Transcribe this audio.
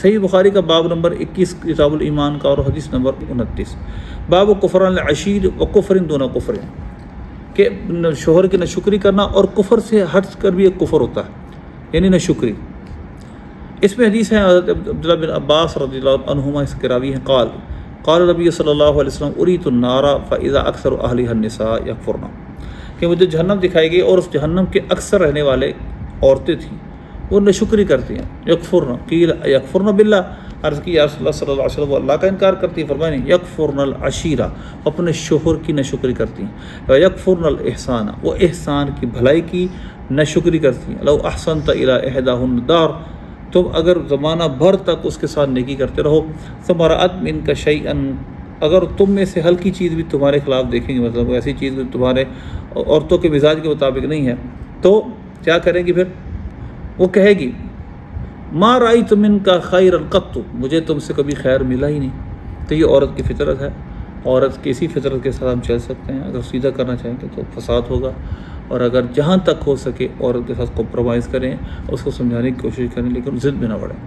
صحیح بخاری کا باب نمبر 21 کتاب الایمان کا اور حدیث نمبر 29، باب کفران العشیر و کفر دون کفر، کہ شوہر کی ناشکری کرنا اور کفر سے ہٹ کر بھی ایک کفر ہوتا ہے، یعنی ناشکری۔ اس میں حدیث ہے حضرت عبداللہ بن عباس رضی اللہ عنہما، اس کے راوی ہیں، قال نبی صلی اللہ علیہ وسلم اریت النار فاذا اکثر اہلها النساء یکفرن، کہ مجھے جہنم دکھائی گئی اور اس جہنم کے اکثر رہنے والے عورتیں تھیں وہ ناشکری کرتی ہیں۔ یکفرن قیل یکفرن باللہ، عرض کی یا رسول اللہ صلی اللہ علیہ وسلم، وہ اللہ کا انکار کرتی ہیں؟ فرمایا نہیں، یکفرن العشیرہ، اپنے شوہر کی ناشکری کرتی ہیں، یکفرن الاحسان، وہ احسان کی بھلائی کی ناشکری کرتی ہیں۔ لو احسنت الی احداہن الدار، تم اگر زمانہ بھر تک اس کے ساتھ نیکی کرتے رہو، ثم رأت منک شیئا، اگر تم میں سے ہلکی چیز بھی تمہارے خلاف دیکھیں گے، مطلب ایسی چیز بھی تمہارے عورتوں کے مزاج کے مطابق نہیں ہے، تو کیا کرے گی پھر؟ وہ کہے گی ما رأیت منک خیرا قط، مجھے تم سے کبھی خیر ملا ہی نہیں۔ تو یہ عورت کی فطرت ہے، عورت کی اسی فطرت کے ساتھ ہم چل سکتے ہیں۔ اگر سیدھا کرنا چاہیں گے تو فساد ہوگا، اور اگر جہاں تک ہو سکے عورت کے ساتھ کمپرومائز کریں، اس کو سمجھانے کی کوشش کریں، لیکن ضد میں نہ بڑھیں۔